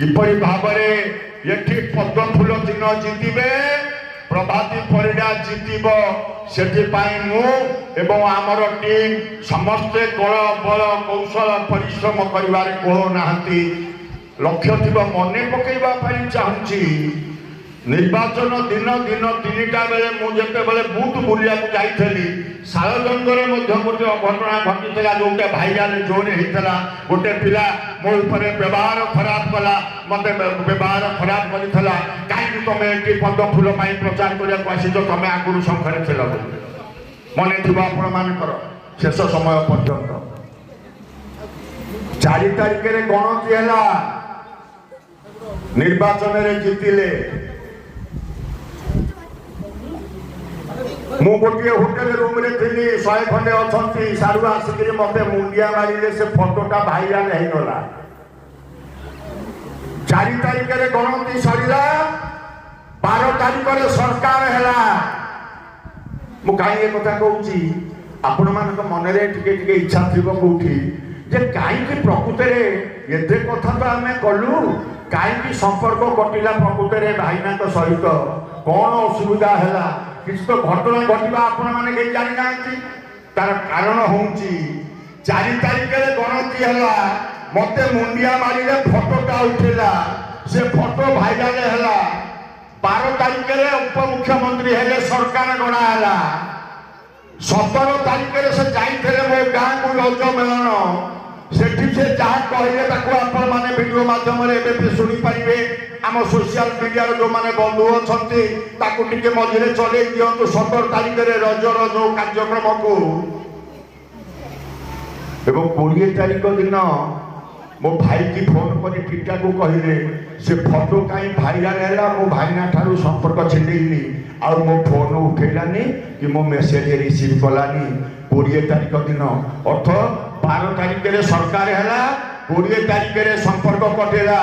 किपरि भावरे एठी पद्म फूल चिन्ह जितिबे प्रभाती परिडा जितिब सेठिपाई मु एवं आमर टीम समस्ते कल बल कौशल परिश्रम करिवारे कोह नाहंती लक्ष्य थिबा मने पकेइबा पई चाहूची निर्वाचन दिन दिन 3टा बेले मुझे बूथ बुलिया जाइली सालजंगरे गोटे घटना घटी जो भाईराल जोन होता गोटे पिला मो उपरे व्यवहार खराब कला मत व्यवहार खराब करता कहीं तुम ये पद्म फूल प्रचार करने आसी तुम आगुरी संख्यार थिल मन थी आपण शेष समय पर्यंत 4 तारिख में गणति है निर्वाचन में जीतिले मु गोटे होटेल रूम रे थी 100 खंडे अच्छा सारू आसिक मत मुंडिया मारे से फोटोटा भाईराल होगला 4 तारिख में गणति सरिला 12 तारिख में सरकार है मु कहीं कथा कहूँ आपण मान मन टे इच्छा थी कौटी जे कहीं प्रकृत एत कथा तो आम कलु कहीं संपर्क कटिला प्रकृत भाईना सहित कौन असुविधा है किसी तो घटना घटवा आपण मैंने कहीं जानी ना तार कारण हूँ 4 तारिख में गणति है मत मुंडिया मारे फोटोटा उठेला से फोटो भाईराल है 12 तारिख में उपमुख्यमंत्री है सरकार गणा है 17 तारिख में से जाइए मो गाँ को रज मेलन सेठी से जहाँ कहले आपण मैंने वीडियो माध्यम शुणी पारे आम सोशल मीडिया जो मैंने बंधु अच्छा मझे चल दिंतु 17 तारिख में रजर जो कार्यक्रम को 20 तारिख दिन मो भाई की फोन कर टीटा को कहले से फोटो कहीं भाईराल है मो भाईना ठारू संपर्क छिंडेनी आ मो फोन उठेलानी कि मो मेसेज रिसीव कलानी 20 तारिख दिन अर्थ 12 तारिख में सरकार है 20 तारिख में संपर्क कटेला।